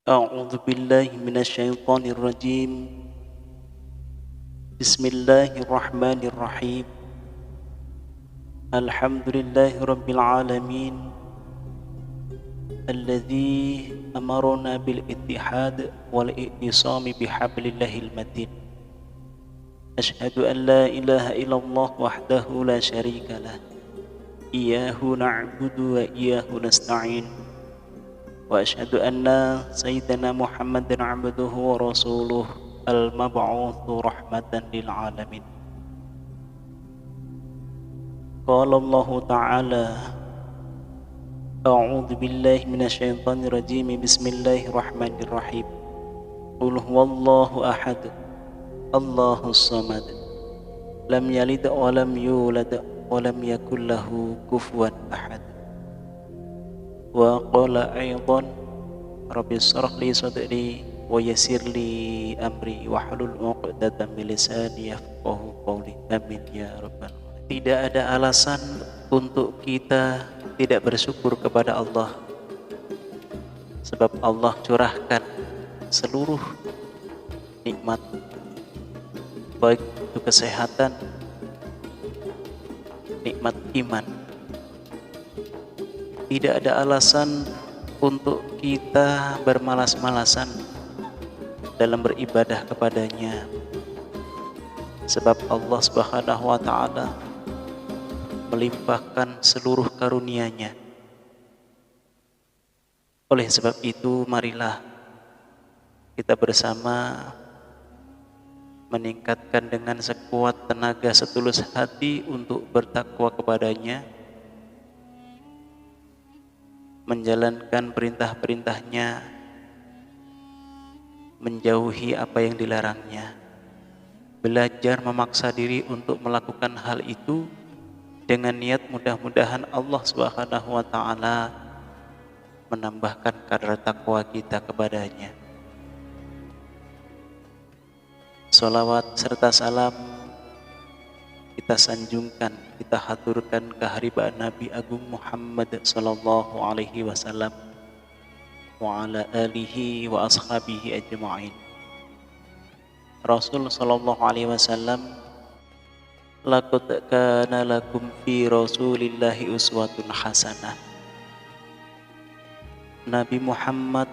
أعوذ بالله من الشيطان الرجيم. بسم الله الرحمن الرحيم. الحمد لله رب العالمين الذي أمرنا بالاتحاد والاعتصام بحبل الله المتين. أشهد أن لا إله إلا الله وحده لا شريك له، إياه نعبد وإياه نستعين. وأشهد أن سيدنا محمد عبده ورسوله المبعوث رحمة للعالمين. قال الله تعالى: أعوذ بالله من الشيطان الرجيم. بسم الله الرحمن الرحيم. قل هو الله أحد الله الصمد لم يلد ولم يولد ولم يكن له كفوا أحد. وقال أيضا: رب اشرح لي صدري ويسر لي أمري واحلل عقدة من لساني يفقهوا قولي. Amin ya rabbal alamin. Tidak ada alasan untuk kita tidak bersyukur kepada Allah, sebab Allah curahkan seluruh nikmat, baik itu kesehatan, nikmat iman. Tidak ada alasan untuk kita bermalas-malasan dalam beribadah kepadanya, sebab Allah Subhanahu wa ta'ala melimpahkan seluruh karunia-Nya. Oleh sebab itu, marilah kita bersama meningkatkan dengan sekuat tenaga, setulus hati untuk bertakwa kepadanya, menjalankan perintah-perintahnya, menjauhi apa yang dilarangnya, belajar memaksa diri untuk melakukan hal itu dengan niat mudah-mudahan Allah Subhanahu wa ta'ala menambahkan kadar takwa kita kepadanya. Salawat serta salam kita sanjungkan, kita haturkan keharibaan Nabi Agung Muhammad sallallahu alaihi wasallam wa ala alihi wa ashabihi ajma'in. Rasul sallallahu alaihi wasallam: laqad kana lakum fi rasulillahi uswatun hasanah. Nabi Muhammad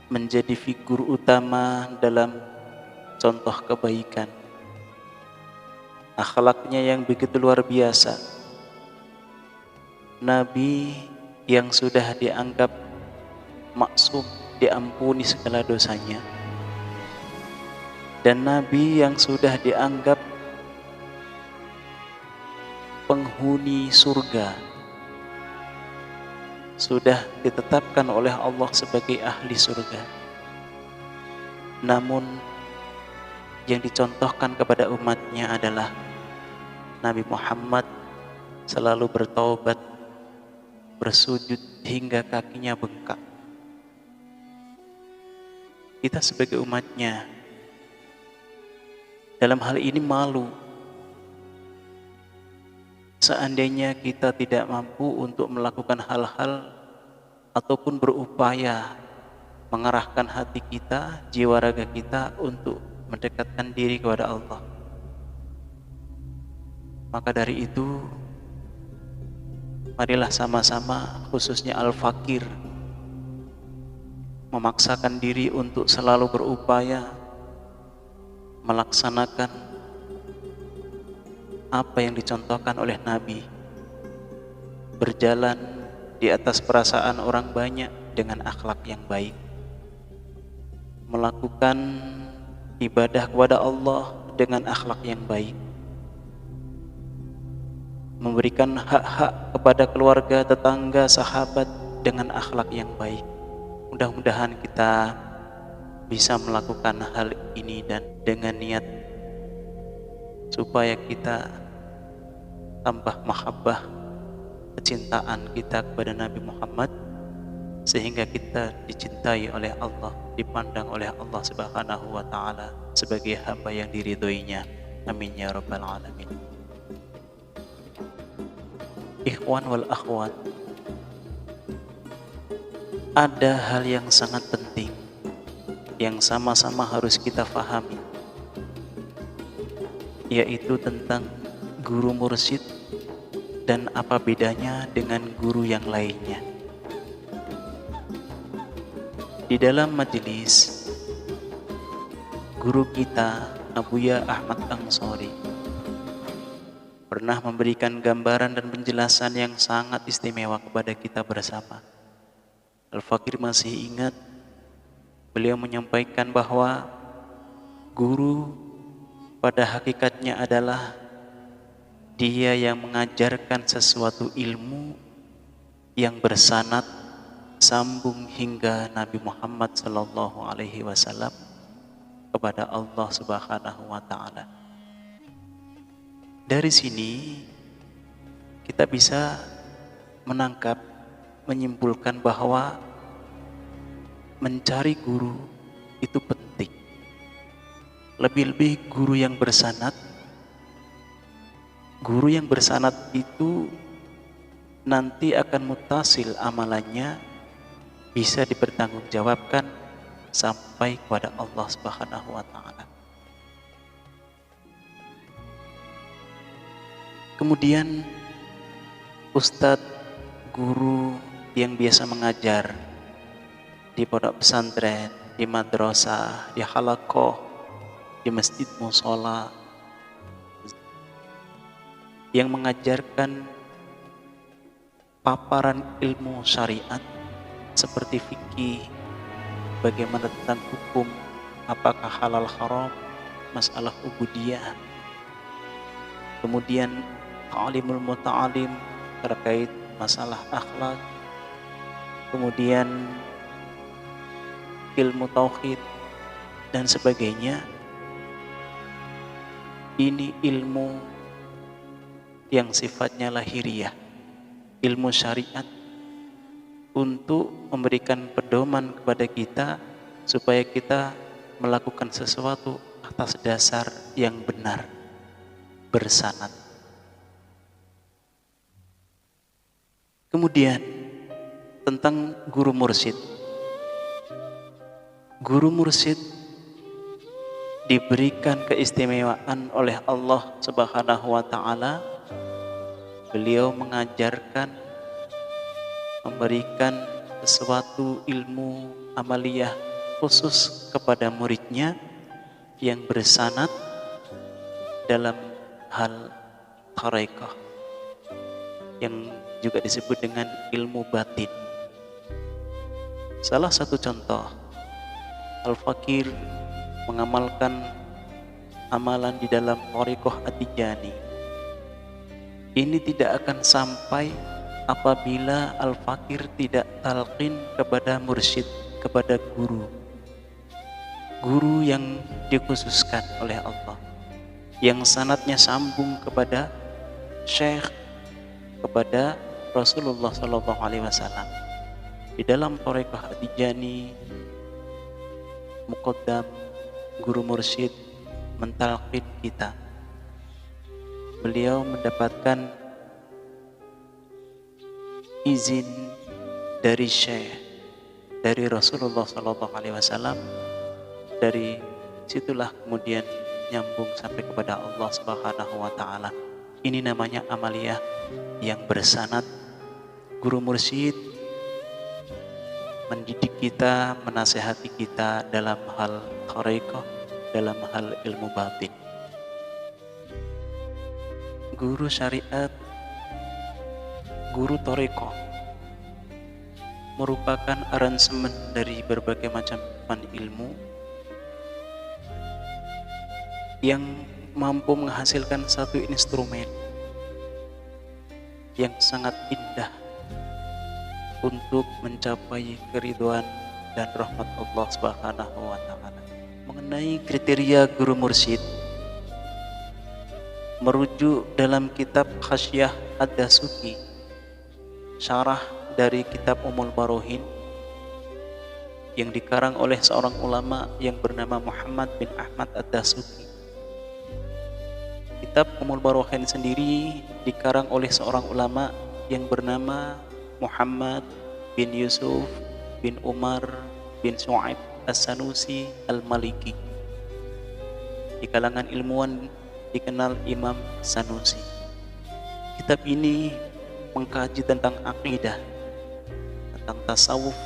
menjadi figur utama dalam contoh kebaikan. Akhlaknya yang begitu luar biasa. Nabi yang sudah dianggap maksum, diampuni segala dosanya, dan Nabi yang sudah dianggap penghuni surga, sudah ditetapkan oleh Allah sebagai ahli surga. Namun yang dicontohkan kepada umatnya adalah Nabi Muhammad selalu bertaubat, bersujud hingga kakinya bengkak. Kita sebagai umatnya dalam hal ini malu. Seandainya kita tidak mampu untuk melakukan hal-hal ataupun berupaya mengarahkan hati kita, jiwa raga kita untuk mendekatkan diri kepada Allah, maka dari itu marilah sama-sama, khususnya al-fakir, memaksakan diri untuk selalu berupaya melaksanakan apa yang dicontohkan oleh Nabi, berjalan di atas perasaan orang banyak dengan akhlak yang baik, melakukan ibadah kepada Allah dengan akhlak yang baik, memberikan hak-hak kepada keluarga, tetangga, sahabat dengan akhlak yang baik. Mudah-mudahan kita bisa melakukan hal ini dan dengan niat supaya kita tambah mahabbah, kecintaan kita kepada Nabi Muhammad, sehingga kita dicintai oleh Allah, dipandang oleh Allah Subhanahu wa ta'ala sebagai hamba yang diridhoinya. Amin ya rabbal alamin. Ikhwan wal akhwat, ada hal yang sangat penting yang sama-sama harus kita pahami, yaitu tentang guru mursyid dan apa bedanya dengan guru yang lainnya. Di dalam majelis, guru kita Abuya Ahmad Ansori pernah memberikan gambaran dan penjelasan yang sangat istimewa kepada kita bersama. Al-Fakir masih ingat, beliau menyampaikan bahwa guru pada hakikatnya adalah dia yang mengajarkan sesuatu ilmu yang bersanad sambung hingga Nabi Muhammad SAW kepada Allah Subhanahu wa Ta'ala. Dari sini kita bisa menangkap, menyimpulkan bahwa mencari guru itu penting. Lebih-lebih guru yang bersanad. Guru yang bersanad itu nanti akan mutasil amalannya, bisa dipertanggungjawabkan sampai kepada Allah Subhanahu wa Ta'ala. Kemudian ustadz, guru yang biasa mengajar di pondok pesantren, di madrasah, di halaqah, di masjid mushola, yang mengajarkan paparan ilmu syariat seperti fikih, bagaimana tentang hukum, apakah halal haram, masalah ubudiyah, kemudian ta'limul muta'alim terkait masalah akhlak, kemudian ilmu tauhid dan sebagainya. Ini ilmu yang sifatnya lahiriah, ilmu syariat, untuk memberikan pedoman kepada kita supaya kita melakukan sesuatu atas dasar yang benar, bersanad. Kemudian tentang guru mursyid. Guru mursyid diberikan keistimewaan oleh Allah Subhanahu wa Ta'ala. Beliau mengajarkan, memberikan sesuatu ilmu amaliyah khusus kepada muridnya yang bersanad dalam hal tarekah, yang juga disebut dengan ilmu batin. Salah satu contoh, Al-Fakir mengamalkan amalan di dalam tarekah At-Tijani. Ini tidak akan sampai apabila Al-Fakir tidak talqin kepada mursyid, kepada guru. Guru yang dikhususkan oleh Allah, yang sanadnya sambung kepada syekh, kepada Rasulullah SAW. Di dalam tarekah At-Tijani, muqaddam guru mursyid mentalqin kita. Beliau mendapatkan izin dari syekh, dari Rasulullah SAW. Dari situlah kemudian nyambung sampai kepada Allah Subhanahu wa Ta'ala. Ini namanya amaliyah yang bersanad. Guru mursyid mendidik kita, menasihati kita dalam hal tarekah, dalam hal ilmu batin. Guru syariat, guru tarekah merupakan aransemen dari berbagai macam ilmu yang mampu menghasilkan satu instrumen yang sangat indah untuk mencapai keridhaan dan rahmat Allah Subhanahu wa Ta'ala. Mengenai kriteria guru mursyid, merujuk dalam kitab Khasyah Ad-Dasuki, syarah dari kitab Ummul Barohin yang dikarang oleh seorang ulama yang bernama Muhammad bin Ahmad Ad-Dasuki. Kitab Ummul Barohin sendiri dikarang oleh seorang ulama yang bernama Muhammad bin Yusuf bin Umar bin Shu'aib As-Sanusi Al-Maliki. Di kalangan ilmuwan dikenal Imam Sanusi. Kitab ini mengkaji tentang akidah, tentang tasawuf,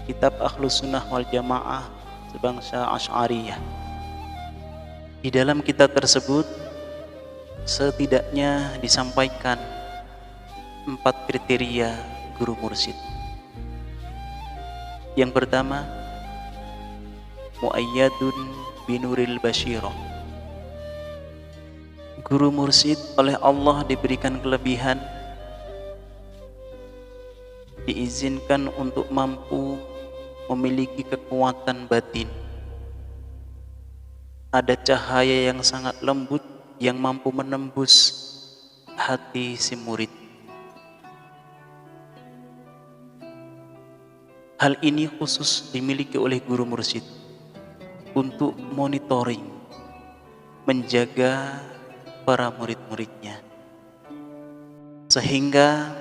kitab Ahlus Sunnah wal Jamaah sebangsa Asy'ariyah. Di dalam kitab tersebut setidaknya disampaikan 4 kriteria guru mursyid. Yang pertama, muayyadun binuril basyirah. Guru mursyid oleh Allah diberikan kelebihan, diizinkan untuk mampu memiliki kekuatan batin. Ada cahaya yang sangat lembut yang mampu menembus hati si murid. Hal ini khusus dimiliki oleh guru mursyid untuk monitoring, menjaga para murid-muridnya, sehingga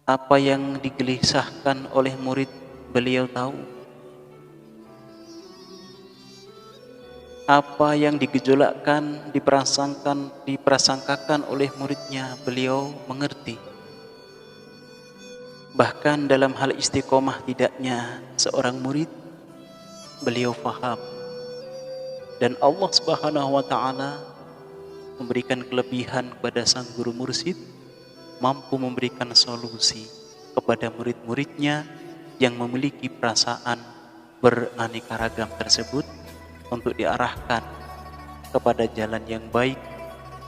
apa yang digelisahkan oleh murid beliau tahu, apa yang digejolakkan, diprasangkakan oleh muridnya beliau mengerti. Bahkan dalam hal istiqomah tidaknya seorang murid, beliau faham. Dan Allah Subhanahu wa ta'ala memberikan kelebihan kepada sang guru mursyid, mampu memberikan solusi kepada murid-muridnya yang memiliki perasaan beraneka ragam tersebut untuk diarahkan kepada jalan yang baik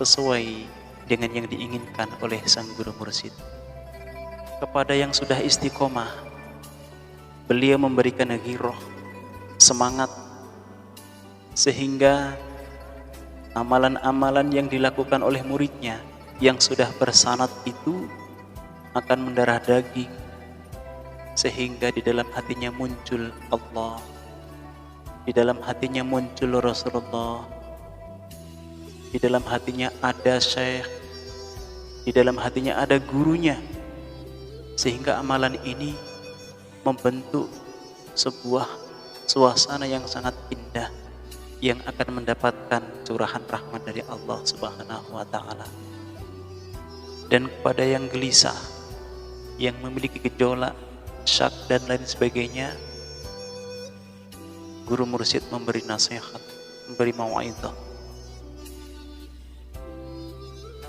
sesuai dengan yang diinginkan oleh sang guru mursyid. Kepada yang sudah istiqomah, beliau memberikan ghirah, semangat, sehingga amalan-amalan yang dilakukan oleh muridnya yang sudah bersanad itu akan mendarah daging, sehingga di dalam hatinya muncul Allah, di dalam hatinya muncul Rasulullah, di dalam hatinya ada syekh, di dalam hatinya ada gurunya, sehingga amalan ini membentuk sebuah suasana yang sangat indah yang akan mendapatkan curahan rahmat dari Allah Subhanahu wa ta'ala. Dan kepada yang gelisah, yang memiliki gejolak, syak dan lain sebagainya, guru mursyid memberi nasihat, memberi mau'idhah.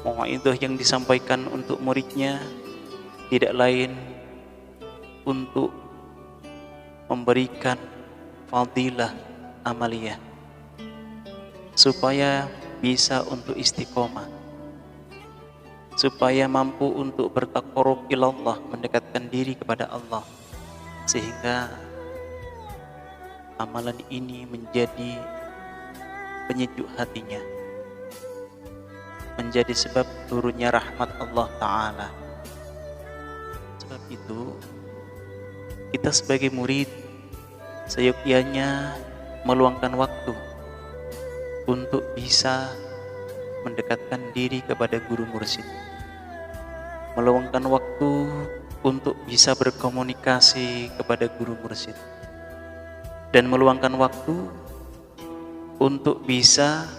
Mau'idhah yang disampaikan untuk muridnya tidak lain untuk memberikan fadilah amaliyah supaya bisa untuk istiqomah, supaya mampu untuk bertaqarrub ilallah, mendekatkan diri kepada Allah, sehingga amalan ini menjadi penyejuk hatinya, menjadi sebab turunnya rahmat Allah Ta'ala. Sebab itu kita sebagai murid seyogyanya meluangkan waktu untuk bisa mendekatkan diri kepada guru mursyid, meluangkan waktu untuk bisa berkomunikasi kepada guru mursyid, dan meluangkan waktu untuk bisa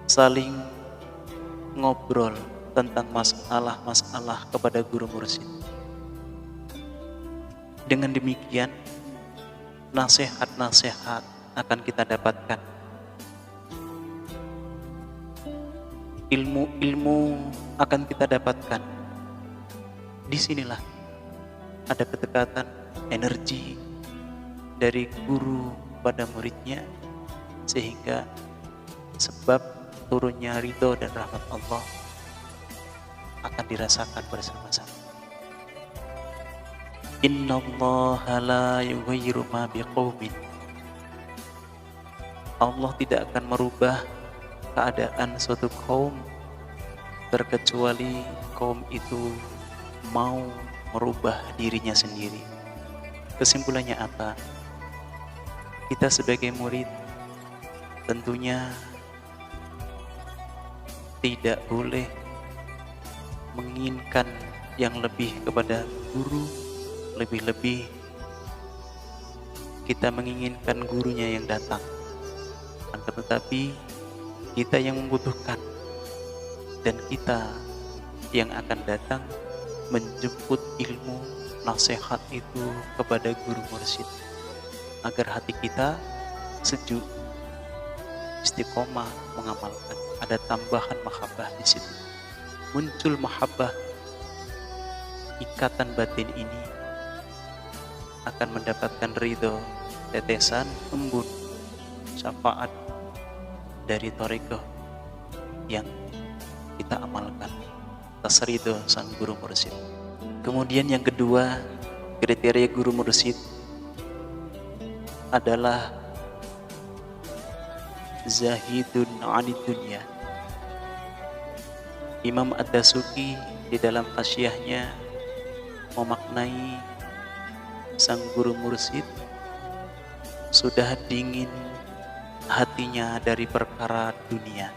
saling ngobrol tentang masalah-masalah kepada guru mursyid. Dengan demikian, nasihat-nasihat akan kita dapatkan, ilmu-ilmu akan kita dapatkan. Disinilah ada kedekatan energi dari guru pada muridnya, sehingga sebab turunnya ridho dan rahmat Allah akan dirasakan bersama-sama. Innallaha la yughayyiru ma biqaumin. Allah tidak akan merubah keadaan suatu kaum terkecuali kaum itu mau merubah dirinya sendiri. Kesimpulannya apa? Kita sebagai murid tentunya tidak boleh menginginkan yang lebih kepada guru, Lebih-lebih kita menginginkan gurunya yang datang, akan tetapi kita yang membutuhkan, dan kita yang akan datang menjemput ilmu nasihat itu kepada guru mursyid, agar hati kita sejuk, istiqomah mengamalkan. Ada tambahan mahabbah di situ, muncul mahabbah. Ikatan batin ini akan mendapatkan ridho, tetesan embun syafaat dari thariqah yang kita amalkan atas ridho sang guru mursyid. Kemudian yang kedua, kriteria guru mursyid adalah zahidun 'anid dunya. Imam Ad-Dasuki di dalam hasyahnya memaknai sang guru mursyid sudah dingin hatinya dari perkara dunia,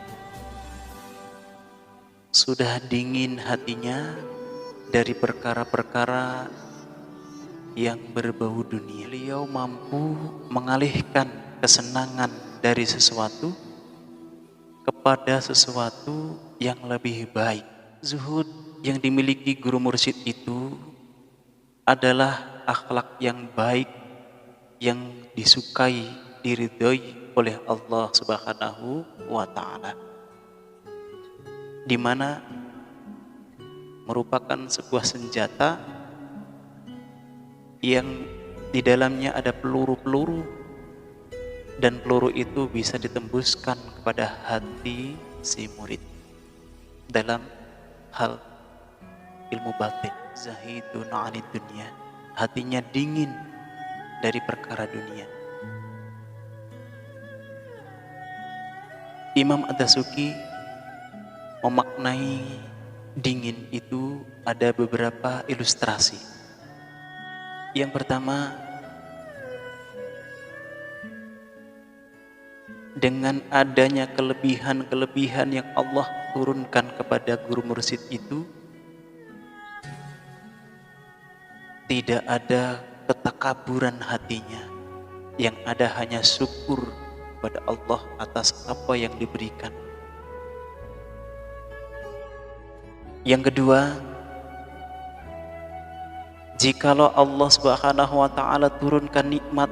sudah dingin hatinya dari perkara-perkara yang berbau dunia. Beliau mampu mengalihkan kesenangan dari sesuatu kepada sesuatu yang lebih baik. Zuhud yang dimiliki guru mursyid itu adalah akhlak yang baik, yang disukai, diridhoi oleh Allah Subhanahu wa ta'ala, di mana merupakan sebuah senjata yang di dalamnya ada peluru-peluru, dan peluru itu bisa ditembuskan kepada hati si murid dalam hal ilmu batin. Zahidun 'anid dunya, hatinya dingin dari perkara dunia. Imam Ad-Dasuki memaknai dingin itu ada beberapa ilustrasi. Yang pertama, dengan adanya kelebihan-kelebihan yang Allah turunkan kepada guru mursyid itu, tidak ada ketakaburan hatinya, yang ada hanya syukur kepada Allah atas apa yang diberikan. Yang kedua, jikalau Allah Subhanahu wa ta'ala turunkan nikmat,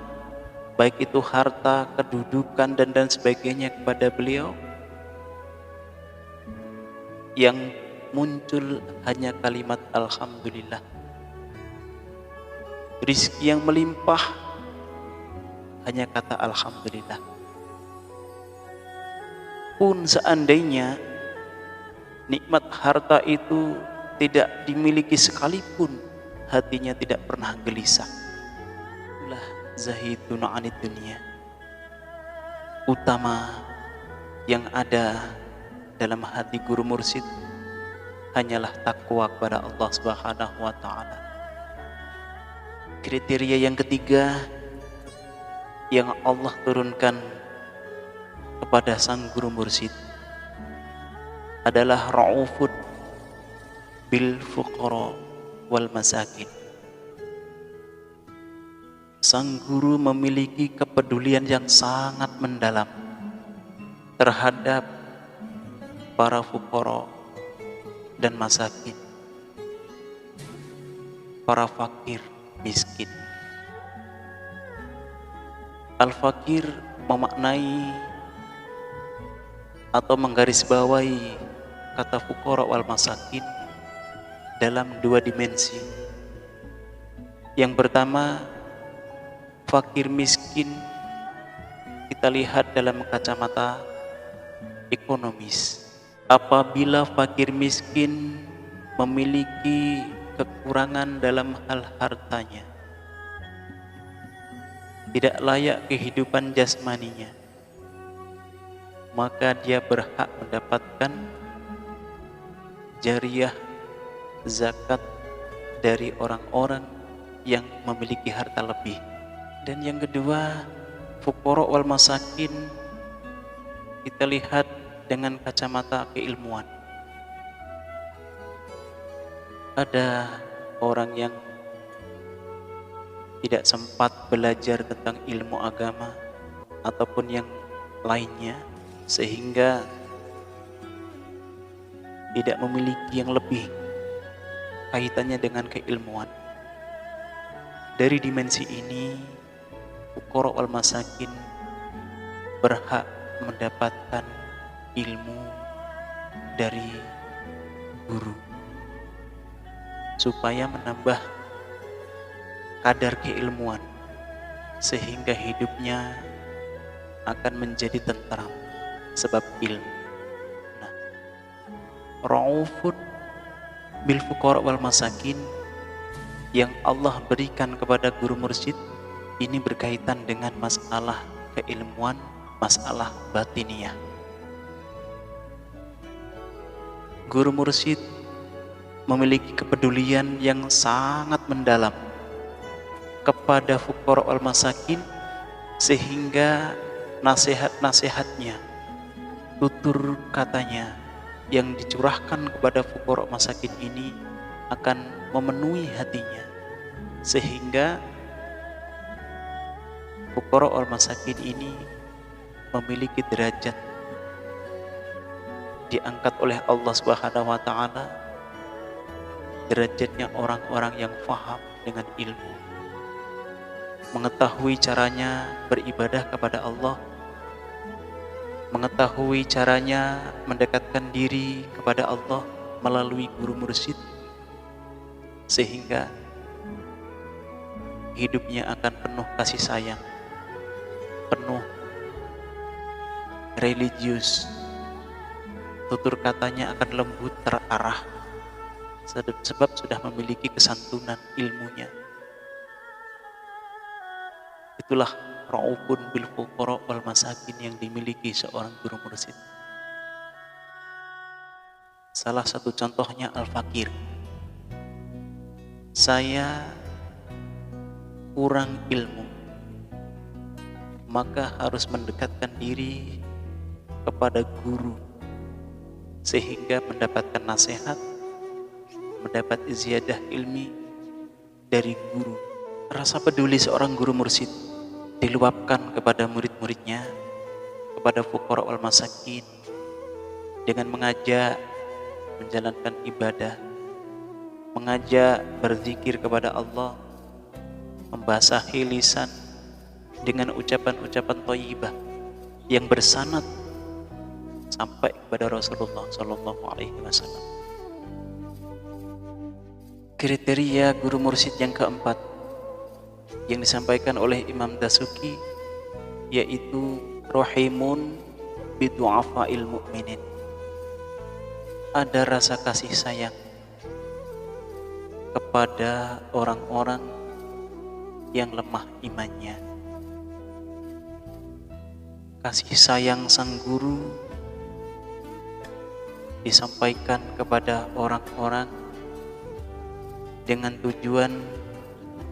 baik itu harta, kedudukan, dan sebagainya kepada beliau, yang muncul hanya kalimat alhamdulillah. Rizki yang melimpah, hanya kata alhamdulillah. Pun seandainya nikmat harta itu tidak dimiliki sekalipun, hatinya tidak pernah gelisah. Itulah zahidun 'anid dunya. Utama yang ada dalam hati guru mursyid hanyalah takwa kepada Allah Subhanahu wa ta'ala. Kriteria yang ketiga yang Allah turunkan kepada sang guru mursyid adalah ra'ufud bil fuqara wal masakin. Sang guru memiliki kepedulian yang sangat mendalam terhadap para fuqara dan masakin, para fakir, miskin. Al-fakir memaknai atau menggarisbawahi kata fuqara wal masakin dalam dua dimensi. Yang pertama, fakir miskin kita lihat dalam kacamata ekonomis. Apabila fakir miskin memiliki kekurangan dalam hal hartanya, tidak layak kehidupan jasmaninya, maka dia berhak mendapatkan jariyah zakat dari orang-orang yang memiliki harta lebih. Dan yang kedua, fuqara wal masakin kita lihat dengan kacamata keilmuan. Ada orang yang tidak sempat belajar tentang ilmu agama ataupun yang lainnya, sehingga tidak memiliki yang lebih kaitannya dengan keilmuan. Dari dimensi ini, fuqara wal masakin berhak mendapatkan ilmu dari guru supaya menambah kadar keilmuan, sehingga hidupnya akan menjadi tentram sebab ilmu. Nah, raufun bil fuqara wal masakin yang Allah berikan kepada guru mursyid ini berkaitan dengan masalah keilmuan, masalah batiniyah. Guru mursyid memiliki kepedulian yang sangat mendalam kepada fuqara wal masakin, sehingga nasihat-nasihatnya, tutur katanya yang dicurahkan kepada fuqara masakin ini akan memenuhi hatinya, sehingga fuqara wal masakin ini memiliki derajat diangkat oleh Allah Subhanahu wa taala, derajatnya orang-orang yang faham dengan ilmu, mengetahui caranya beribadah kepada Allah, mengetahui caranya mendekatkan diri kepada Allah melalui guru mursyid, sehingga hidupnya akan penuh kasih sayang, penuh religius, tutur katanya akan lembut, terarah, sebab sudah memiliki kesantunan ilmunya. Itulah raufun bil fuqara wal masakin yang dimiliki seorang guru mursyid. Salah satu contohnya al-fakir. Saya kurang ilmu, maka harus mendekatkan diri kepada guru sehingga mendapatkan nasihat, mendapat ziyadah ilmi dari guru. Rasa peduli seorang guru mursyid diluapkan kepada murid-muridnya, kepada fuqara wal masakin, dengan mengajak menjalankan ibadah, mengajak berzikir kepada Allah, membasahi lisan dengan ucapan-ucapan thayyibah yang bersanad sampai kepada Rasulullah Sallallahu Alaihi Wasallam. Kriteria guru mursyid yang keempat yang disampaikan oleh Imam Dasuki yaitu rahimun bidu'afa'il mu'minin. Ada rasa kasih sayang kepada orang-orang yang lemah imannya. Kasih sayang sang guru disampaikan kepada orang-orang dengan tujuan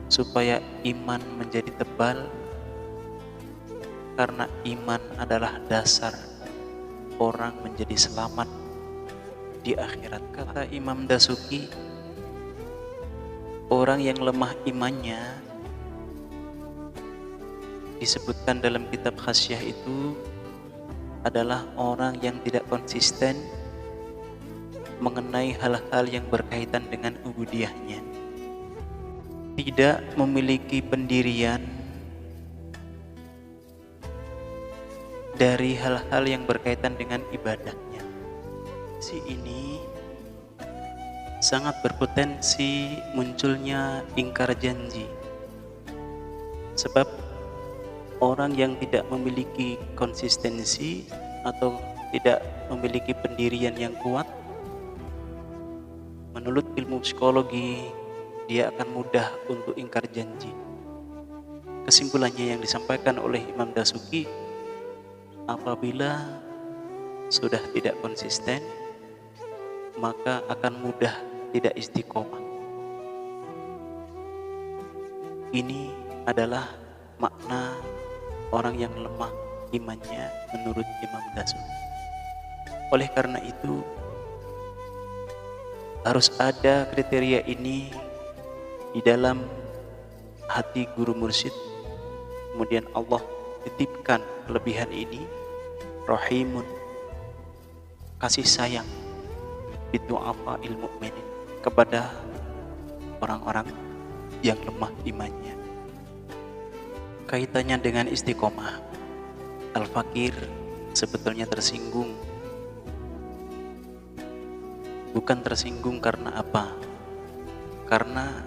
supaya iman menjadi tebal, karena iman adalah dasar orang menjadi selamat di akhirat. Kata Imam Dasuki, orang yang lemah imannya disebutkan dalam kitab Khasyah itu adalah orang yang tidak konsisten mengenai hal-hal yang berkaitan dengan ubudiyahnya, tidak memiliki pendirian dari hal-hal yang berkaitan dengan ibadahnya. Si ini sangat berpotensi munculnya ingkar janji, sebab orang yang tidak memiliki konsistensi atau tidak memiliki pendirian yang kuat, menurut ilmu psikologi dia akan mudah untuk ingkar janji. Kesimpulannya yang disampaikan oleh Imam Dasuki, apabila sudah tidak konsisten, maka akan mudah tidak istiqomah. Ini adalah makna orang yang lemah imannya menurut Imam Dasuki. Oleh karena itu, harus ada kriteria ini di dalam hati guru mursyid, kemudian Allah titipkan kelebihan ini, rahimun, kasih sayang, bidu'afa ilmu mu'minin, kepada orang-orang yang lemah imannya. Kaitannya dengan istiqomah, Al-Fakir sebetulnya tersinggung. Bukan tersinggung karena apa? Karena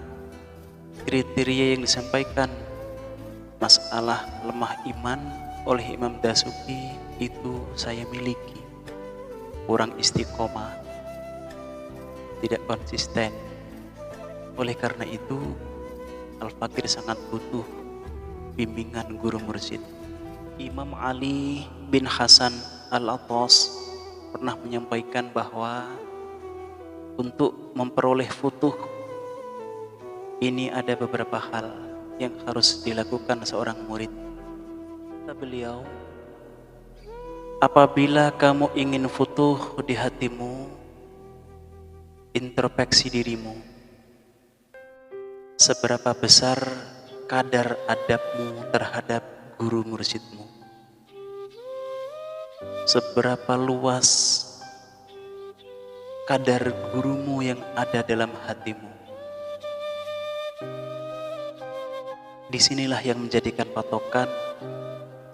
kriteria yang disampaikan masalah lemah iman oleh Imam Dasuki itu saya miliki. Kurang istiqomah, tidak konsisten. Oleh karena itu Al-Fakir sangat butuh bimbingan guru mursyid. Imam Ali bin Hasan Al-Attas pernah menyampaikan bahwa untuk memperoleh futuh ini ada beberapa hal yang harus dilakukan seorang murid. Kata beliau, apabila kamu ingin futuh di hatimu, introspeksi dirimu. Seberapa besar kadar adabmu terhadap guru mursyidmu? Seberapa luas kadar gurumu yang ada dalam hatimu? Disinilah yang menjadikan patokan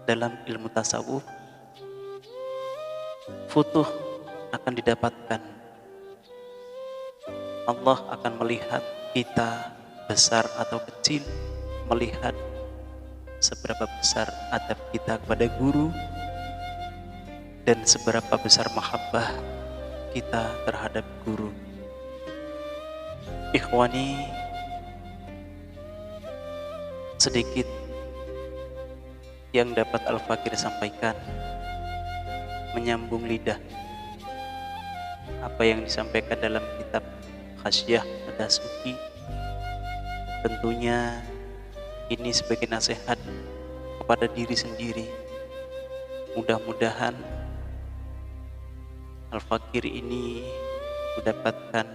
dalam ilmu tasawuf. Futuh akan didapatkan. Allah akan melihat kita besar atau kecil, melihat seberapa besar adab kita kepada guru, dan seberapa besar mahabbah kita terhadap guru. Ikhwani, sedikit yang dapat Al-Fakir sampaikan, menyambung lidah apa yang disampaikan dalam kitab Khasyah Dasuki. Tentunya ini sebagai nasihat kepada diri sendiri. Mudah-mudahan Al-Fakir ini mendapatkan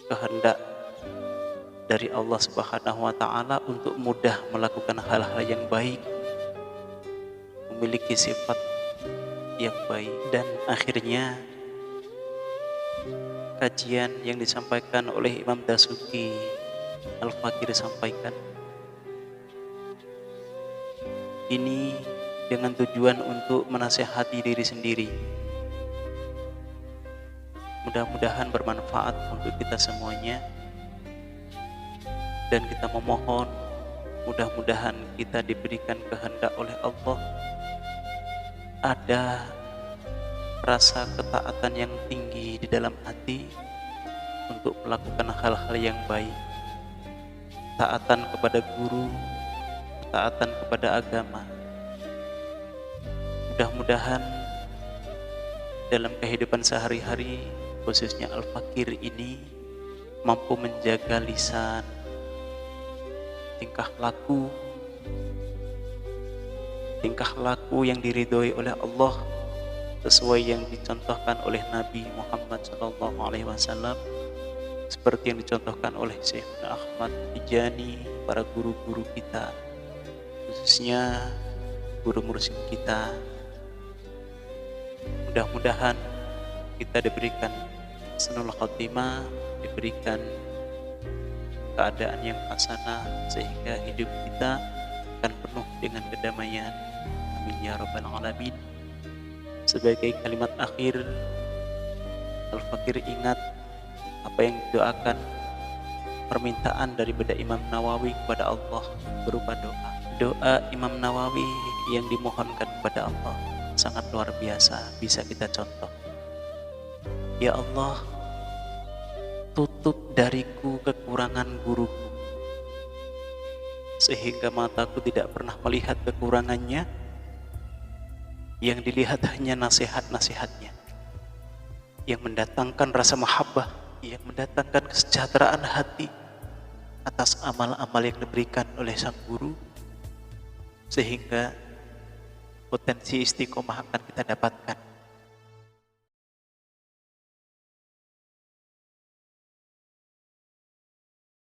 kehendak dari Allah Subhanahu wa Ta'ala untuk mudah melakukan hal-hal yang baik, memiliki sifat yang baik, dan akhirnya kajian yang disampaikan oleh Imam Dasuki, Al-Fakir sampaikan ini dengan tujuan untuk menasihati diri sendiri. Mudah-mudahan bermanfaat untuk kita semuanya, dan kita memohon mudah-mudahan kita diberikan kehendak oleh Allah, ada rasa ketaatan yang tinggi di dalam hati untuk melakukan hal-hal yang baik, taatan kepada guru, taatan kepada agama. Mudah-mudahan dalam kehidupan sehari-hari, khususnya Al-Fakir ini, mampu menjaga lisan, tingkah laku yang diridhoi oleh Allah, sesuai yang dicontohkan oleh Nabi Muhammad SAW, seperti yang dicontohkan oleh Syekhuna Ahmad Tijani, para guru-guru kita, khususnya guru mursyid kita. Mudah-mudahan kita diberikan husnul khotimah, diberikan keadaan yang hasanah, sehingga hidup kita akan penuh dengan kedamaian. Amin ya rabbal alamin. Sebagai kalimat akhir, Al-Fakir ingat apa yang didoakan, permintaan daripada Imam Nawawi kepada Allah berupa doa. Doa Imam Nawawi yang dimohonkan kepada Allah sangat luar biasa, bisa kita contoh. Ya Allah, tutup dariku kekurangan guruku, sehingga mataku tidak pernah melihat kekurangannya, yang dilihat hanya nasihat-nasihatnya, yang mendatangkan rasa mahabbah, yang mendatangkan kesejahteraan hati atas amal-amal yang diberikan oleh sang guru, sehingga potensi istiqomah akan kita dapatkan.